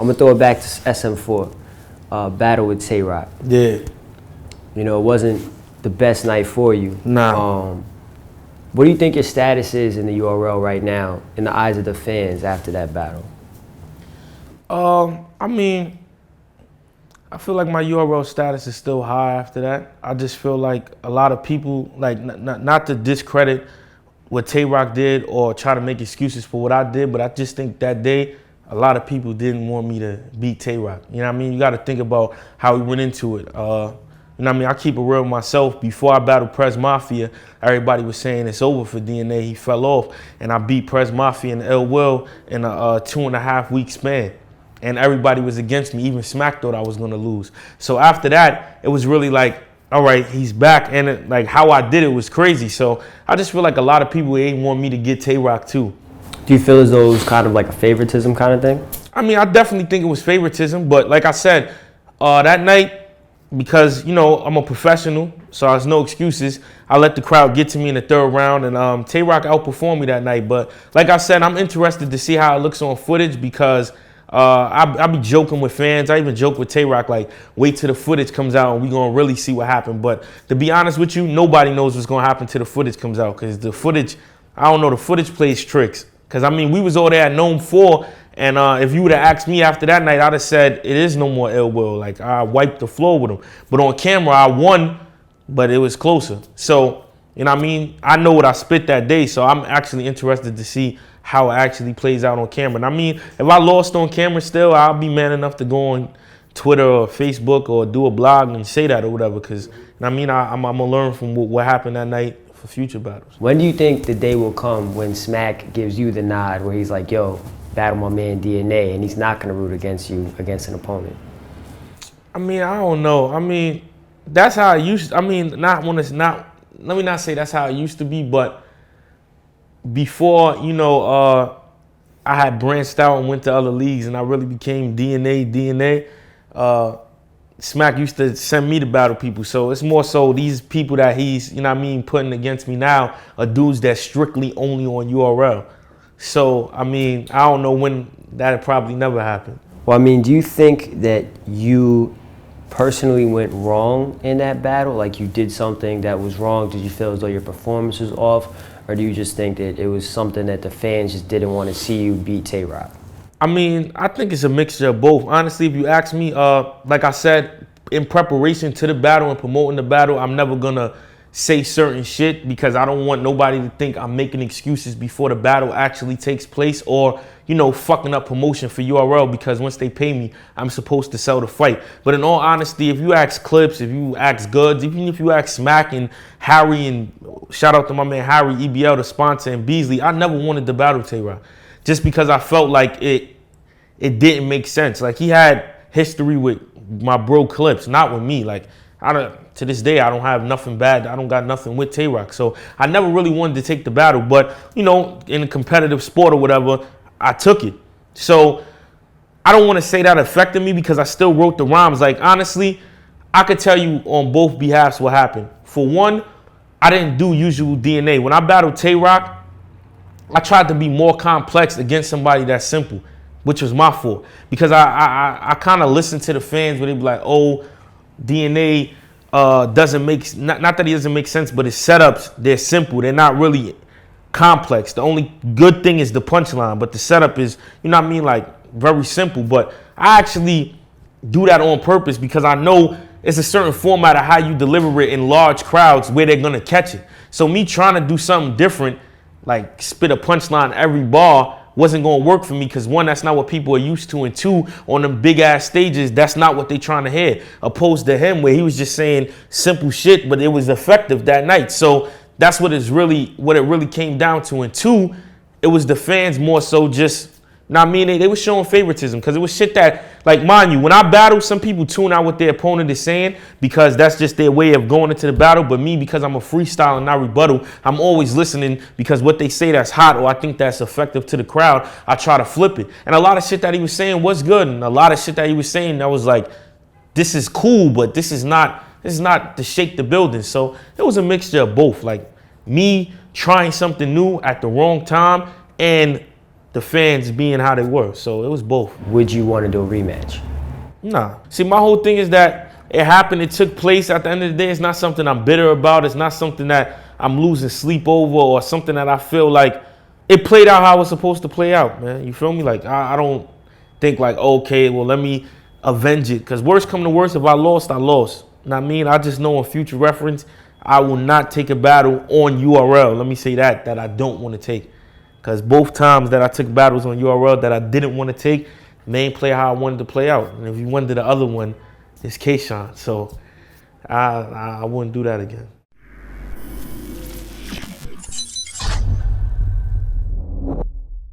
I'm gonna throw it back to SM4, battle with Tay Roc. Yeah. You know, it wasn't the best night for you. Nah. What do you think your status is in the URL right now, in the eyes of the fans after that battle? I mean, I feel like my URL status is still high after that. I just feel like a lot of people, like, not to discredit what Tay Roc did or try to make excuses for what I did, but I just think that day, a lot of people didn't want me to beat Tay Roc. You know what I mean? You got to think about how we went into it. You know what I mean? I keep it real with myself. Before I battled Prez Mafia, everybody was saying it's over for DNA. He fell off, and I beat Prez Mafia and Ill Will in a 2.5 week span. And everybody was against me. Even Smack thought I was gonna lose. So after that, it was really like, all right, he's back. And like how I did it was crazy. So I just feel like a lot of people ain't want me to get Tay Roc too. Do you feel as though it was kind of like a favoritism kind of thing? I mean, I definitely think it was favoritism. But like I said, that night, because, you know, I'm a professional, so there's no excuses. I let the crowd get to me in the third round, and Tay Roc outperformed me that night. But like I said, I'm interested to see how it looks on footage because I be joking with fans. I even joke with Tay Roc, like, wait till the footage comes out and we gonna really see what happened. But to be honest with you, nobody knows what's gonna happen till the footage comes out because the footage, I don't know, the footage plays tricks. Because, I mean, we was all there at Gnome 4, and if you would have asked me after that night, I'd have said, it is no more Ill Will. Like, I wiped the floor with him. But on camera, I won, but it was closer. So, you know what I mean? I know what I spit that day, so I'm actually interested to see how it actually plays out on camera. And I mean, if I lost on camera still, I'll be man enough to go on Twitter or Facebook or do a blog and say that or whatever. Because, you know what I mean, I'm going to learn from what happened that night for future battles. When do you think the day will come when Smack gives you the nod where he's like, yo, battle my man DNA, and he's not going to root against you against an opponent? I mean, I don't know. I mean, that's how it used to, I mean, not when it's not, let me not say that's how it used to be, but before, you know, I had branched out and went to other leagues and I really became DNA, Smack used to send me to battle people. So it's more so these people that he's, you know what I mean, putting against me now are dudes that's strictly only on URL. So, I mean, I don't know when that'll probably never happen. Well, I mean, do you think that you personally went wrong in that battle? Like you did something that was wrong? Did you feel as though your performance was off? Or do you just think that it was something that the fans just didn't want to see you beat Tay Roc? I mean, I think it's a mixture of both. Honestly, if you ask me, like I said, in preparation to the battle and promoting the battle, I'm never gonna say certain shit because I don't want nobody to think I'm making excuses before the battle actually takes place or, you know, fucking up promotion for URL because once they pay me, I'm supposed to sell the fight. But in all honesty, if you ask Clips, if you ask Goods, even if you ask Smack and Harry, and shout out to my man Harry, EBL, the sponsor, and Beasley, I never wanted to battle Tay Roc just because I felt like it didn't make sense. Like he had history with my bro Clips, not with me. Like to this day, I don't have nothing bad. I don't got nothing with Tay Roc. So I never really wanted to take the battle. But, you know, in a competitive sport or whatever, I took it. So I don't want to say that affected me because I still wrote the rhymes. Like, honestly, I could tell you on both behalves what happened. For one, I didn't do usual DNA. When I battled Tay Roc, I tried to be more complex against somebody that's simple, which was my fault. Because I kind of listened to the fans where they be like, oh, DNA doesn't make, not that he doesn't make sense, but his setups, they're simple. They're not really complex. The only good thing is the punchline, but the setup is, you know what I mean, like very simple. But I actually do that on purpose because I know it's a certain format of how you deliver it in large crowds where they're gonna catch it. So me trying to do something different, like spit a punchline every bar, wasn't gonna work for me because one, that's not what people are used to, and two, on them big ass stages, that's not what they trying to hear. Opposed to him where he was just saying simple shit, but it was effective that night. So that's what it really came down to. And two, it was the fans more so just, I mean, they were showing favoritism because it was shit that, like, mind you, when I battle, some people tune out what their opponent is saying because that's just their way of going into the battle. But me, because I'm a freestyle and not rebuttal, I'm always listening because what they say that's hot or I think that's effective to the crowd, I try to flip it. And a lot of shit that he was saying was good. And a lot of shit that he was saying that was like, this is cool, but this is not to shake the building. So it was a mixture of both. Like me trying something new at the wrong time and the fans being how they were. So it was both. Would you want to do a rematch? Nah. See, my whole thing is that it happened. It took place. At the end of the day, it's not something I'm bitter about. It's not something that I'm losing sleep over or something that I feel like it played out how it was supposed to play out, man. You feel me? Like, I don't think like, okay, well, let me avenge it. Because worst come to worst, if I lost, I lost. You know what I mean? I just know in future reference, I will not take a battle on URL. Let me say that I don't want to take. Because both times that I took battles on URL that I didn't want to take, they ain't play how I wanted to play out. And if you went to the other one, it's K-Shine. So I wouldn't do that again.